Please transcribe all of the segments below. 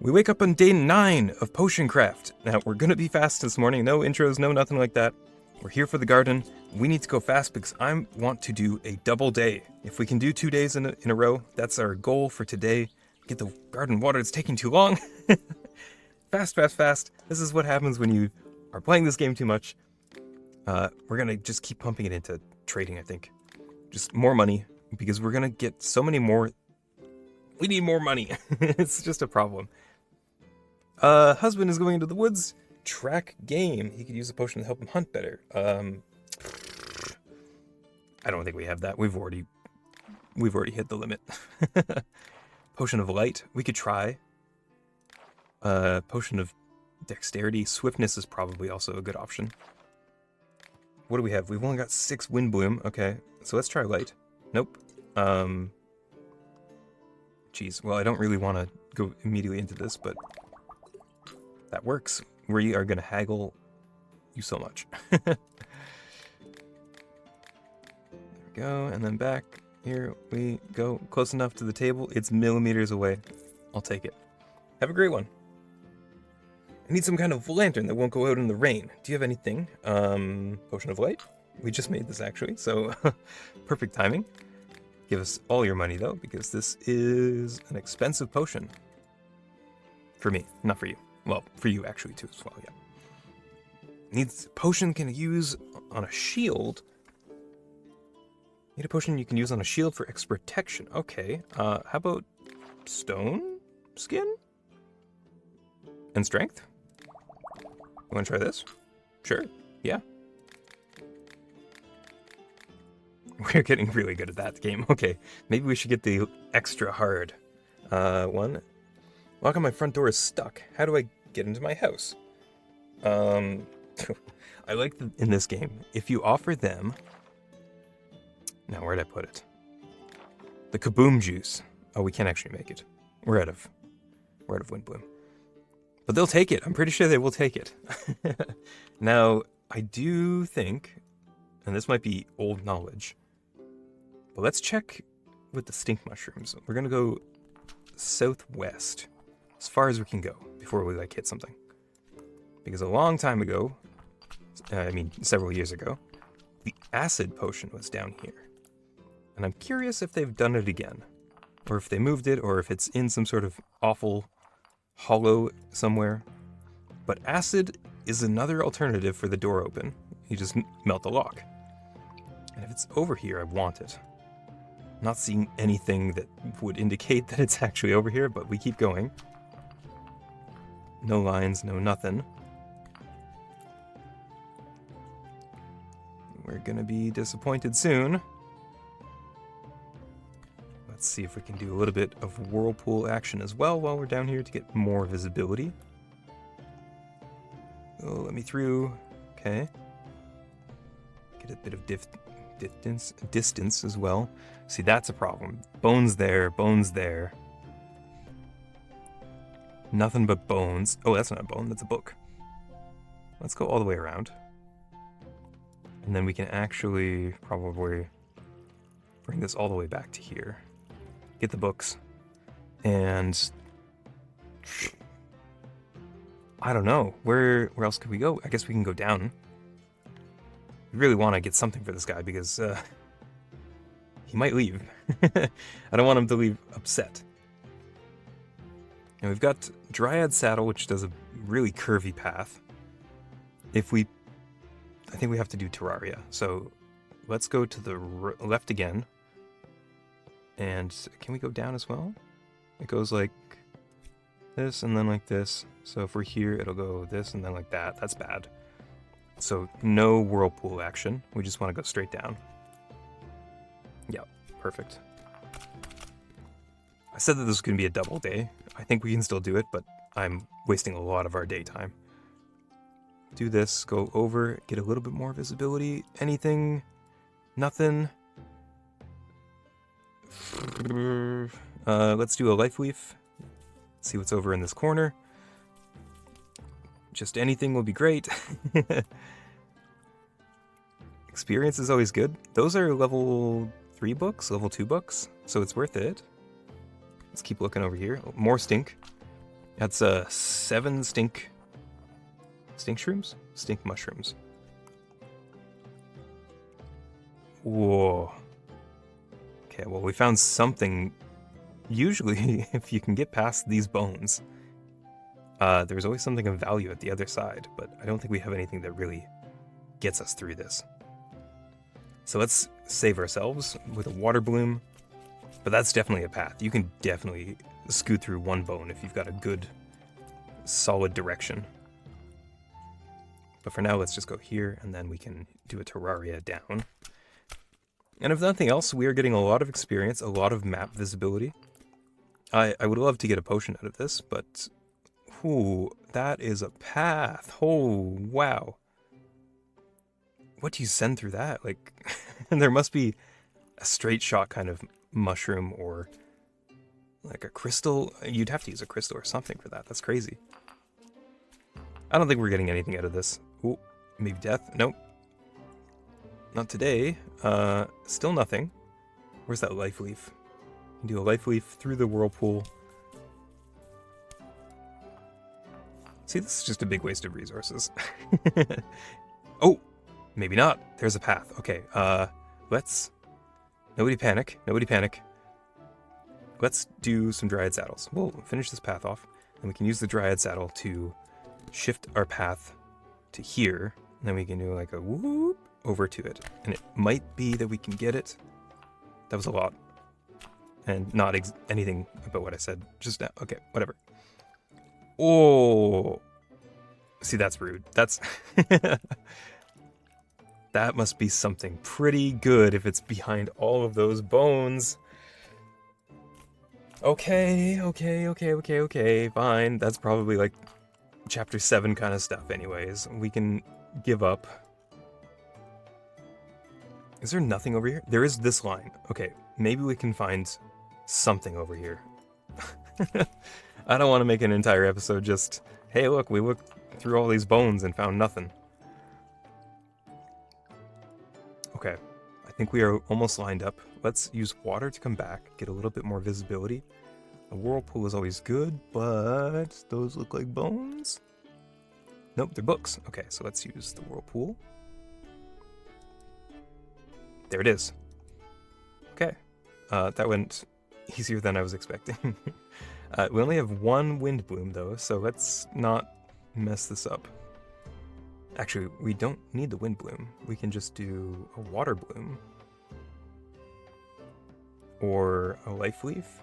We wake up on day 9 of potion craft. Now, we're gonna be fast this morning. No intros, no nothing like that. We're here for the garden. We need to go fast because I want to do a double day. If we can do 2 days in a row, that's our goal for today. Get the garden watered. It's taking too long. Fast, fast, fast. This is what happens when you are playing this game too much. We're gonna just keep pumping it into trading, I think. Just more money, because we're gonna get so many more. We need more money. It's just a problem. Husband is going into the woods. Track game. He could use a potion to help him hunt better. I don't think we have that. We've already hit the limit. Potion of light. We could try. Potion of dexterity. Swiftness is probably also a good option. What do we have? We've only got 6 wind bloom. Okay, so let's try light. Nope. Geez. Well, I don't really want to go immediately into this, but that works. We are going to haggle you so much. There we go, and then back. Here we go. Close enough to the table. It's millimeters away. I'll take it. Have a great one. I need some kind of lantern that won't go out in the rain. Do you have anything? Potion of light? We just made this, actually, so perfect timing. Give us all your money, though, because this is an expensive potion. For me, not for you. Well, for you, actually, too, as well, yeah. Needs potion can use on a shield. Need a potion you can use on a shield for extra protection. Okay, how about stone skin? And strength? You want to try this? Sure, yeah. We're getting really good at that game. Okay, maybe we should get the extra hard one. Lock on my front door is stuck. How do I get into my house? I like in this game, if you offer them... Now, where'd I put it? The kaboom juice. Oh, we can't actually make it. We're out of wind bloom. But they'll take it. I'm pretty sure they will take it. Now, I do think, and this might be old knowledge, but let's check with the stink mushrooms. We're going to go southwest, as far as we can go, before we, hit something. Because a long time ago, several years ago, the acid potion was down here. And I'm curious if they've done it again, or if they moved it, or if it's in some sort of awful hollow somewhere. But acid is another alternative for the door open. You just melt the lock. And if it's over here, I want it. Not seeing anything that would indicate that it's actually over here, but we keep going. No lines, no nothing. We're gonna be disappointed soon. Let's see if we can do a little bit of whirlpool action as well while we're down here to get more visibility. Oh, let me through. Okay. Get a bit of distance as well. See, that's a problem. Bones there, bones there. Nothing but bones. Oh, that's not a bone, that's a book. Let's go all the way around. And then we can actually probably bring this all the way back to here. Get the books. And I don't know. Where else could we go? I guess we can go down. We really want to get something for this guy because he might leave. I don't want him to leave upset. And we've got Dryad Saddle, which does a really curvy path. I think we have to do Terraria. So let's go to the left again. And can we go down as well? It goes like this and then like this. So if we're here, it'll go this and then like that. That's bad. So no whirlpool action. We just want to go straight down. Yeah, perfect. I said that this was going to be a double day. I think we can still do it, but I'm wasting a lot of our daytime. Do this, go over, get a little bit more visibility. Anything? Nothing? Let's do a life leaf. See what's over in this corner. Just anything will be great. Experience is always good. Those are level 3 books, level 2 books, so it's worth it. Let's keep looking over here. More stink. That's 7 stink shrooms? Stink mushrooms. Whoa. Okay, well, we found something. Usually, if you can get past these bones, there's always something of value at the other side, but I don't think we have anything that really gets us through this. So let's save ourselves with a water bloom, but that's definitely a path. You can definitely scoot through one bone if you've got a good, solid direction. But for now, let's just go here, and then we can do a Terraria down. And if nothing else, we are getting a lot of experience, a lot of map visibility. I would love to get a potion out of this, but... Ooh, that is a path. Oh, wow. What do you send through that? Like, there must be a straight shot kind of mushroom or like a crystal. You'd have to use a crystal or something for that. That's crazy. I don't think we're getting anything out of this. Ooh, maybe death? Nope. Not today. Still nothing. Where's that life leaf? You can do a life leaf through the whirlpool. See, this is just a big waste of resources. Oh, maybe not. There's a path. Okay, let's... Nobody panic. Nobody panic. Let's do some Dryad saddles. We'll finish this path off, and we can use the Dryad saddle to shift our path to here, and then we can do like a whoop over to it. And it might be that we can get it. That was a lot. And not anything about what I said just now. Okay, whatever. Oh, see, that's rude. That's that must be something pretty good if it's behind all of those bones. Okay, fine. That's probably like chapter 7 kind of stuff anyways. We can give up. Is there nothing over here? There is this line. Okay, maybe we can find something over here. I don't want to make an entire episode just, hey look, we looked through all these bones and found nothing. Okay, I think we are almost lined up. Let's use water to come back, get a little bit more visibility. A whirlpool is always good, but those look like bones? Nope, they're books. Okay, so let's use the whirlpool. There it is. Okay, that went easier than I was expecting. We only have one wind bloom though, so let's not mess this up. Actually, we don't need the wind bloom. We can just do a water bloom. Or a life leaf.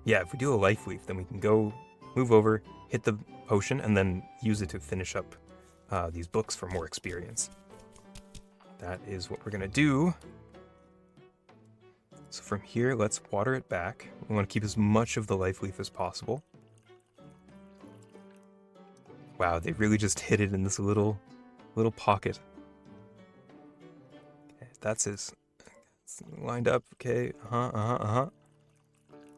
Yeah, if we do a life leaf, then we can go, move over, hit the potion, and then use it to finish up these books for more experience. That is what we're gonna do. So from here, let's water it back. We want to keep as much of the life leaf as possible. Wow, they really just hit it in this little pocket. Okay, that's his. It's lined up. Okay,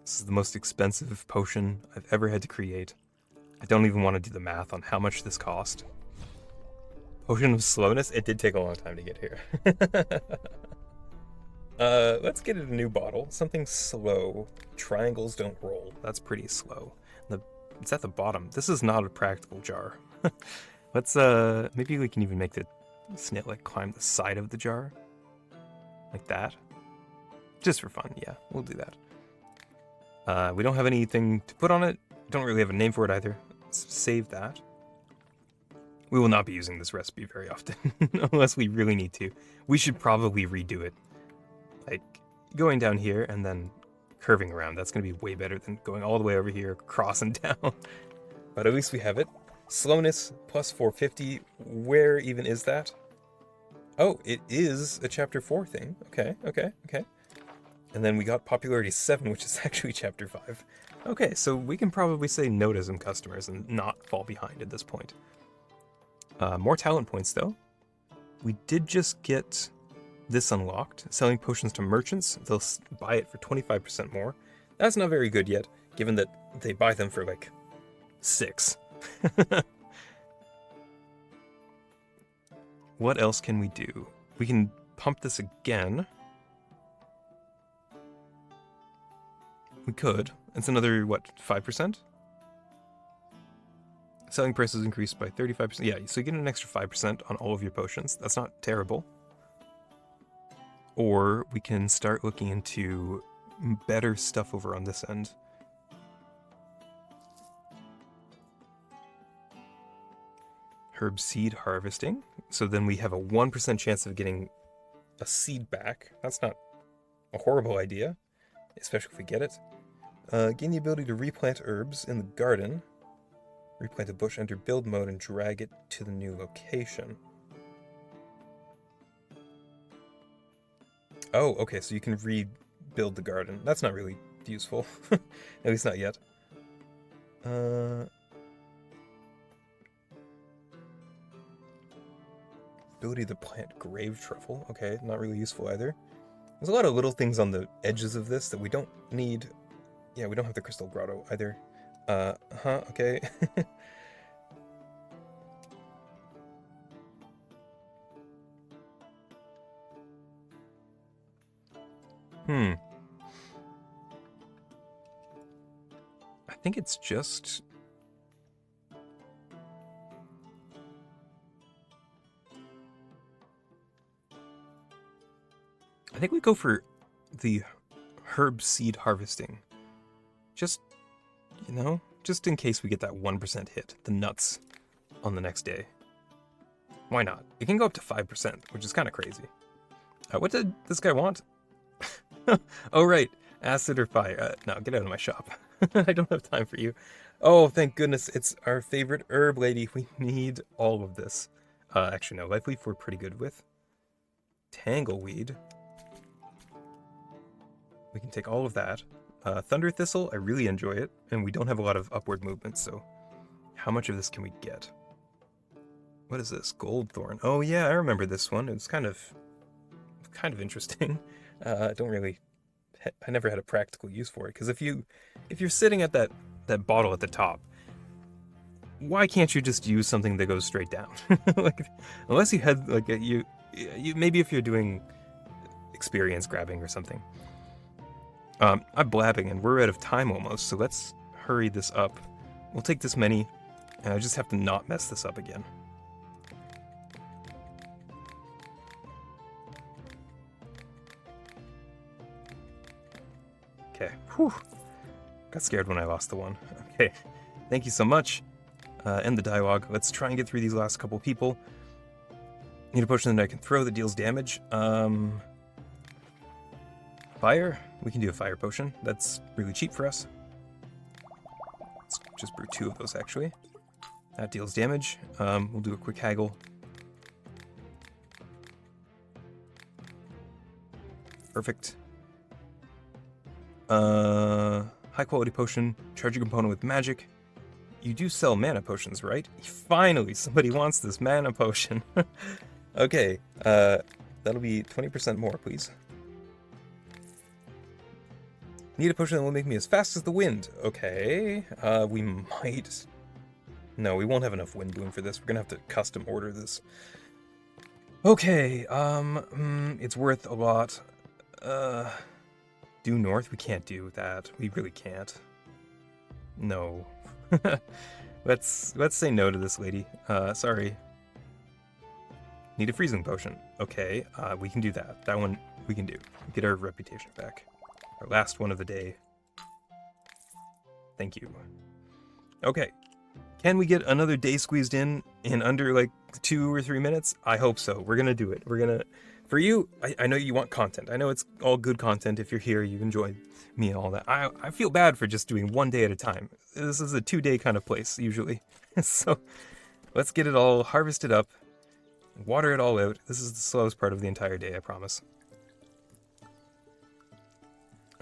This is the most expensive potion I've ever had to create. I don't even want to do the math on how much this cost. Potion of slowness? It did take a long time to get here. Let's get it a new bottle. Something slow. Triangles don't roll. That's pretty slow. It's at the bottom. This is not a practical jar. Let's, maybe we can even make the snail, like, climb the side of the jar. Like that. Just for fun, yeah. We'll do that. We don't have anything to put on it. Don't really have a name for it either. Let's save that. We will not be using this recipe very often, unless we really need to. We should probably redo it. Like, going down here and then curving around. That's going to be way better than going all the way over here, crossing down. But at least we have it. Slowness plus 450. Where even is that? Oh, it is a chapter 4 thing. Okay. And then we got popularity 7, which is actually chapter 5. Okay, so we can probably say no to some customers and not fall behind at this point. More talent points, though. We did just get this unlocked. Selling potions to merchants. They'll buy it for 25% more. That's not very good yet, given that they buy them for, like, 6. What else can we do? We can pump this again. We could. It's another, what, 5%? Selling prices increased by 35%. Yeah, so you get an extra 5% on all of your potions. That's not terrible. Or we can start looking into better stuff over on this end. Herb seed harvesting. So then we have a 1% chance of getting a seed back. That's not a horrible idea, especially if we get it. Gain the ability to replant herbs in the garden. Replant a bush, enter build mode, and drag it to the new location. Oh, okay, so you can rebuild the garden. That's not really useful. At least not yet. Ability to plant grave truffle. Okay, not really useful either. There's a lot of little things on the edges of this that we don't need. Yeah, we don't have the crystal grotto either. Okay. I think it's just... I think we go for the herb seed harvesting. Just, you know, just in case we get that 1% hit, the nuts, on the next day. Why not? It can go up to 5%, which is kind of crazy. What did this guy want? Oh, right. Acid or fire. No, get out of my shop. I don't have time for you. Oh, thank goodness. It's our favorite herb lady. We need all of this. Actually, no. Life leaf we're pretty good with. Tangleweed. We can take all of that. Thunder Thistle, I really enjoy it. And we don't have a lot of upward movement, so how much of this can we get? What is this? Goldthorn. Oh yeah, I remember this one. It's kind of interesting. I never had a practical use for it, because if you're sitting at that bottle at the top, why can't you just use something that goes straight down? Like, unless you had like you maybe if you're doing experience grabbing or something. I'm blabbing and we're out of time almost, so let's hurry this up. We'll take this many, and I just have to not mess this up again. Okay, whew. Got scared when I lost the one. Okay, thank you so much. End the dialogue. Let's try and get through these last couple people. Need a potion that I can throw that deals damage. Fire? We can do a fire potion. That's really cheap for us. Let's just brew 2 of those, actually. That deals damage. We'll do a quick haggle. Perfect. High quality potion. Charge a component with magic. You do sell mana potions, right? Finally, somebody wants this mana potion. Okay, that'll be 20% more, please. Need a potion that will make me as fast as the wind. Okay, we might... No, we won't have enough wind boon for this. We're gonna have to custom order this. Okay, it's worth a lot. Due north? We can't do that. We really can't. No. Let's say no to this lady. Sorry. Need a freezing potion. Okay, we can do that. That one we can do. Get our reputation back. Our last one of the day. Thank you. Okay. Can we get another day squeezed in under like 2 or 3 minutes? I hope so. We're gonna do it. We're gonna... For you, I know you want content. I know it's all good content. If you're here, you enjoy me and all that. I feel bad for just doing 1 day at a time. This is a 2-day kind of place, usually. So, let's get it all harvested up. Water it all out. This is the slowest part of the entire day, I promise.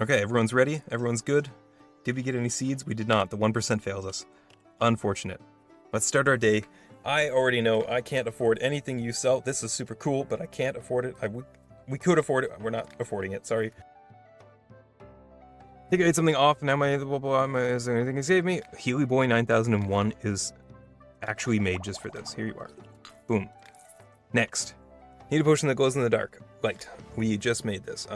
Okay, everyone's ready? Everyone's good? Did we get any seeds? We did not. The 1% failed us. Unfortunate. Let's start our day. I already know I can't afford anything you sell. This is super cool, but I can't afford it. We could afford it. We're not affording it. Sorry. I think I ate something off. Now my blah blah blah. Is there anything to save me? Healy Boy 9001 is actually made just for this. Here you are. Boom. Next. Need a potion that glows in the dark. Light. We just made this.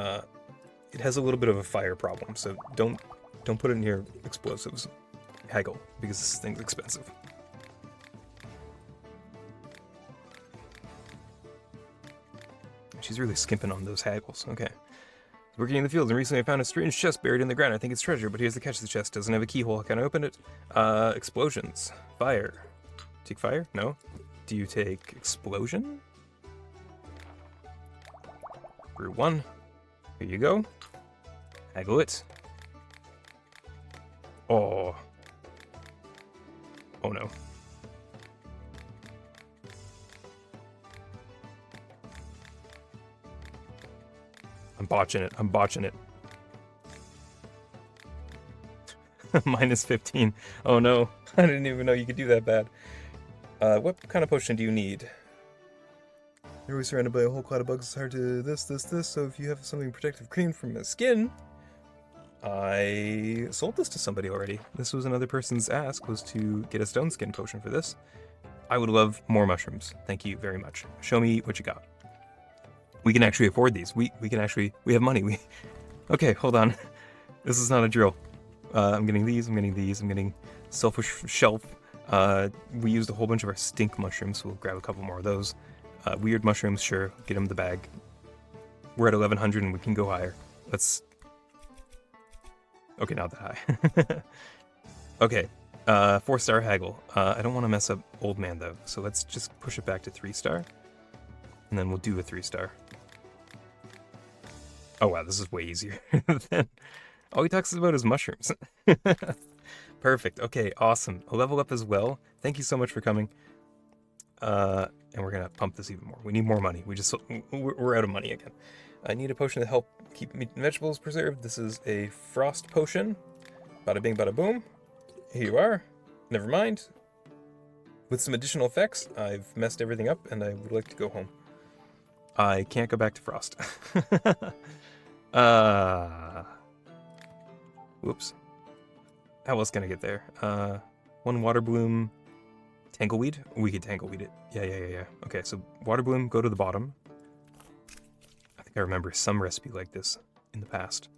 It has a little bit of a fire problem, so don't Don't put it near explosives. Haggle, because this thing's expensive. She's really skimping on those haggles. Okay. Working in the fields, and recently I found a strange chest buried in the ground. I think it's treasure, but here's the catch. The chest doesn't have a keyhole. Can I open it? Explosions. Fire. Take fire? No. Do you take explosion? Brew 1. Here you go. Haggle it. Oh. Oh no. I'm botching it. I'm botching it. Minus 15. Oh no. I didn't even know you could do that bad. What kind of potion do you need? You're always surrounded by a whole cloud of bugs. It's hard to this. So if you have something protective cream from the skin... I sold this to somebody already. This was another person's ask, was to get a stone skin potion for this. I would love more mushrooms. Thank you very much. Show me what you got. We can actually afford these. We have money. Okay, hold on. This is not a drill. I'm getting these, I'm getting selfish shelf. We used a whole bunch of our stink mushrooms, so we'll grab a couple more of those. Weird mushrooms, sure, get them the bag. We're at 1100 and we can go higher. Let's... Okay, not that high. Okay, 4-star haggle. I don't want to mess up old man though, so let's just push it back to 3-star. And then we'll do a 3-star. Oh wow, this is way easier than... All he talks about is mushrooms. Perfect, okay, awesome. A level up as well. Thank you so much for coming. And we're gonna pump this even more. We need more money. We're out of money again. I need a potion to help keep meat and vegetables preserved. This is a frost potion. Bada bing, bada boom. Here you are. Never mind. With some additional effects, I've messed everything up and I would like to go home. I can't go back to frost. Whoops. How else can I get there? 1 water bloom. Tangleweed? We could tangleweed it. Yeah. Okay, so water bloom, go to the bottom. I think I remember some recipe like this in the past.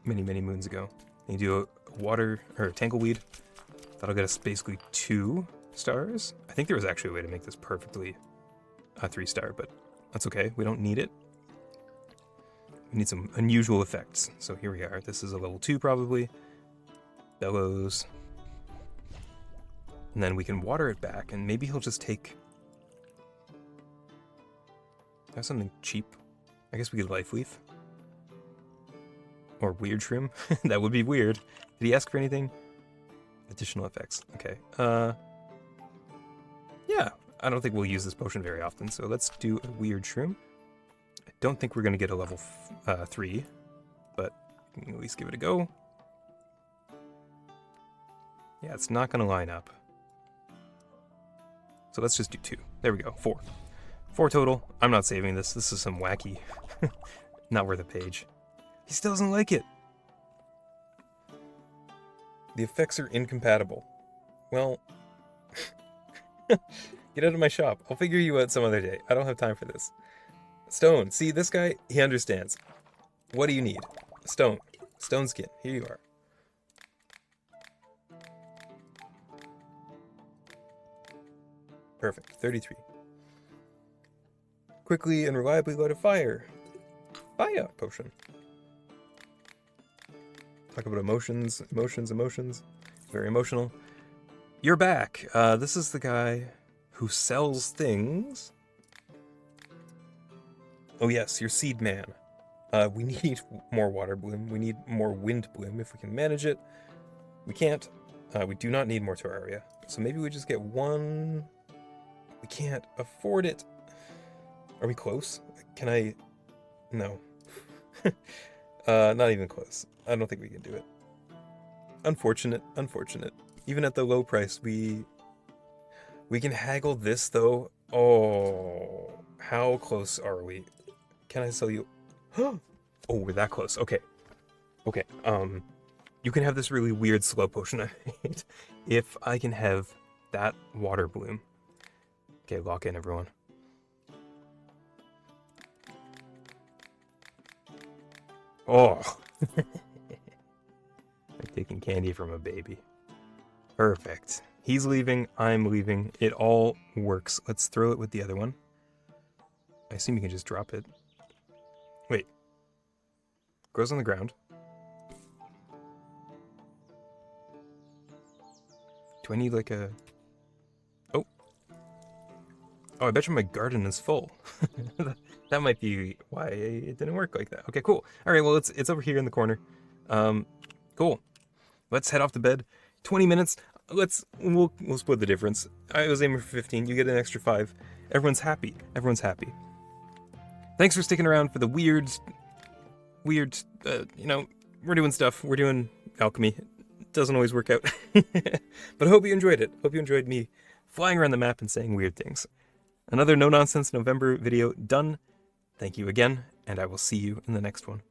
Many moons ago. And you do a water, or tangleweed. That'll get us basically 2 stars. I think there was actually a way to make this perfectly a 3-star, but that's okay. We don't need it. We need some unusual effects. So here we are. This is a level 2 probably. Bellows. And then we can water it back, and maybe he'll just take... Have something cheap. I guess we could life leaf. Or weird shroom. That would be weird. Did he ask for anything? Additional effects. Okay. Yeah. I don't think we'll use this potion very often, so let's do a weird shroom. I don't think we're going to get a level 3, but we can at least give it a go. Yeah, it's not going to line up. So let's just do 2. There we go. 4. 4 total. I'm not saving this. This is some wacky. Not worth a page. He still doesn't like it. The effects are incompatible. Well, get out of my shop. I'll figure you out some other day. I don't have time for this. Stone. See, this guy, he understands. What do you need? Stone. Stone skin. Here you are. Perfect. 33. Quickly and reliably light a fire. Fire potion. Talk about emotions. Very emotional. You're back. This is the guy who sells things. Oh yes, your seed man. We need more water bloom. We need more wind bloom if we can manage it. We can't. We do not need more Terraria. So maybe we just get 1... We can't afford it. Are we close? Can I... No. Not even close. I don't think we can do it. Unfortunate. Even at the low price, we can haggle this, though. Oh, how close are we? Can I sell you... Oh, we're that close. Okay. You can have this really weird slow potion I made. If I can have that water bloom. Okay, lock in, everyone. Oh. taking candy from a baby. Perfect. He's leaving, I'm leaving. It all works. Let's throw it with the other one. I assume you can just drop it. Wait. Grows on the ground. Do I need like a... Oh. Oh, I bet you my garden is full. That might be why it didn't work like that. Okay, cool. All right, well, it's over here in the corner. Cool. Let's head off to bed. 20 minutes. We'll split the difference. I was aiming for 15. You get an extra 5. Everyone's happy. Everyone's happy. Thanks for sticking around for the weird, you know, we're doing stuff. We're doing alchemy. It doesn't always work out. But I hope you enjoyed it. Hope you enjoyed me flying around the map and saying weird things. Another no-nonsense November video done. Thank you again, and I will see you in the next one.